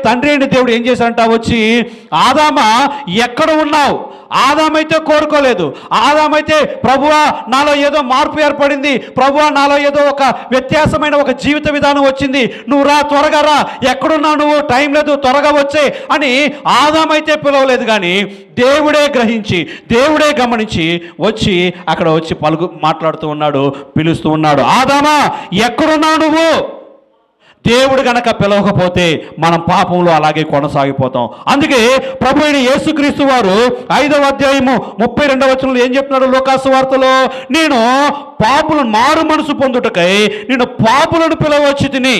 తండ్రి అయిన దేవుడు ఏం చేశాడంట, వచ్చి ఆదామా ఎక్కడ ఉన్నావు? ఆదామైతే కోరుకోలేదు. ఆదామైతే ప్రభువా నాలో ఏదో మార్పు ఏర్పడింది, ప్రభువా నాలో ఏదో ఒక వ్యత్యాసమైన ఒక జీవిత విధానం వచ్చింది, నువ్వు రా, త్వరగా రా, ఎక్కడున్నావు నువ్వు, టైం లేదు, త్వరగా వచ్చే అని ఆదామైతే పిలవలేదు. కానీ దేవుడే గ్రహించి, దేవుడే గమనించి వచ్చి అక్కడ వచ్చి మాట్లాడుతూ ఉన్నాడు, పిలుస్తూ ఉన్నాడు, ఆదామా ఎక్కడున్నావు నువ్వు? దేవుడు గనక పిలవకపోతే మనం పాపంలో అలాగే కొనసాగిపోతాం. అందుకే ప్రభు అయిన యేసుక్రీస్తు వారు 5వ అధ్యాయము 32వ వచనంలో ఏం చెప్తున్నాడు లూకాసు వార్తలో, నేను పాపులను మారు మనసు పొందుటకై నేను పాపులను పిలవచ్చి తిని.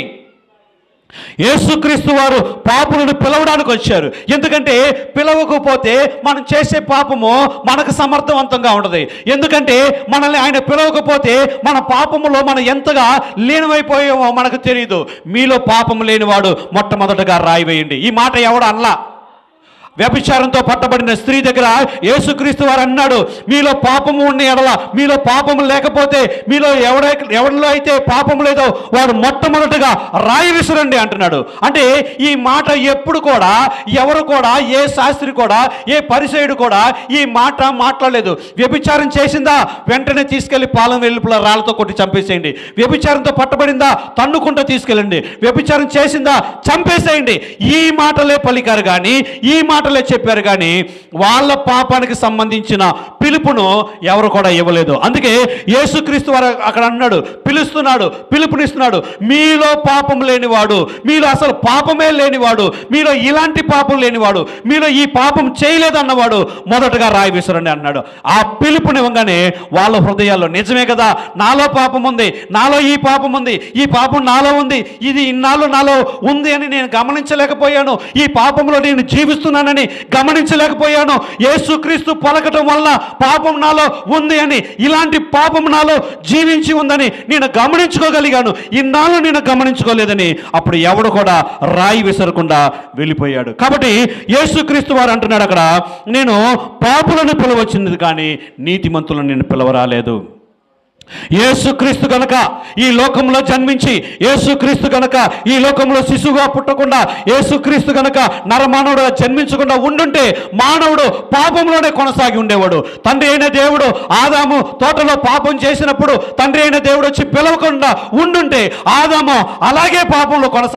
యేసుక్రీస్తు వారు పాపులను పిలవడానికి వచ్చారు. ఎందుకంటే పిలవకపోతే మనం చేసే పాపము మనకు సమర్థవంతంగా ఉండదు. ఎందుకంటే మనల్ని ఆయన పిలవకపోతే మన పాపములో మనం ఎంతగా లీనమైపోయామో మనకు తెలియదు. మీలో పాపము లేనివాడు మొట్టమొదటగా రాయి వేయండి. ఈ మాట ఎవడు అనలా. వ్యభిచారంతో పట్టబడిన స్త్రీ దగ్గర యేసుక్రీస్తు వారు అన్నాడు, మీలో పాపము ఉన్న ఎడల, మీలో పాపము లేకపోతే, మీలో ఎవరిలో అయితే పాపము లేదో వాడు మొట్టమొదటిగా రాయి విసరండి అంటున్నాడు. అంటే ఈ మాట ఎప్పుడు కూడా ఎవరు కూడా, ఏ శాస్త్రి కూడా, ఏ పరిసయుడు కూడా ఈ మాట మాట్లాడలేదు. వ్యభిచారం చేసిందా, వెంటనే తీసుకెళ్లి పాలెం వెలుపల రాళ్లతో కొట్టి చంపేసేయండి. వ్యభిచారంతో పట్టబడిందా, తన్నుకుంటూ తీసుకెళ్ళండి. వ్యభిచారం చేసిందా, చంపేసేయండి. ఈ మాటలే పలికారు కానీ, ఈ మాటలే చెప్పారు కానీ వాళ్ళ పాపానికి సంబంధించిన పిలుపును ఎవరు కూడా ఇవ్వలేదు. అందుకే యేసుక్రీస్తు వారు అక్కడ అన్నాడు, పిలుస్తున్నాడు, పిలుపునిస్తున్నాడు, మీలో పాపం లేనివాడు, మీలో అసలు పాపమే లేనివాడు, మీలో ఇలాంటి పాపం లేనివాడు, మీలో ఈ పాపం చేయలేదన్నవాడు మొదటగా రాయి విసరండి అన్నాడు. ఆ పిలుపునివ్వగానే వాళ్ళ హృదయాల్లో నిజమే కదా, నాలో పాపం ఉంది, నాలో ఈ పాపం ఉంది, ఈ పాపం నాలో ఉంది, ఇది ఇన్నాళ్ళు నాలో ఉంది అని నేను గమనించలేకపోయాను, ఈ పాపంలో నేను జీవిస్తున్నానని గమనించలేకపోయాను, యేసుక్రీస్తు పలకటం వల్ల పాపం నాలో ఉంది అని, ఇలాంటి పాపం నాలో జీవించి ఉందని నేను గమనించుకోగలిగాను, ఇన్నాళ్ళు నేను గమనించుకోలేదని అప్పుడు ఎవడు కూడా రాయి విసరకుండా వెళ్ళిపోయాడు. కాబట్టి యేసుక్రీస్తు వారు అంటున్నాడు అక్కడ, నేను పాపులను పిలవచ్చింది కానీ నీతిమంతులను నేను పిలవరాలేదు. యేసుక్రీస్తు గనక ఈ లోకంలో జన్మించి, యేసుక్రీస్తు గనక ఈ లోకంలో శిశువుగా పుట్టకుండా, యేసుక్రీస్తు గనక నరమానవుడుగా జన్మించకుండా ఉండుంటే మానవుడు పాపంలోనే కొనసాగి ఉండేవాడు. తండ్రి అయిన దేవుడు ఆదాము తోటలో పాపం చేసినప్పుడు తండ్రి అయిన దేవుడు వచ్చి పిలవకుండా ఉండుంటే ఆదాము అలాగే పాపంలో కొనసాగి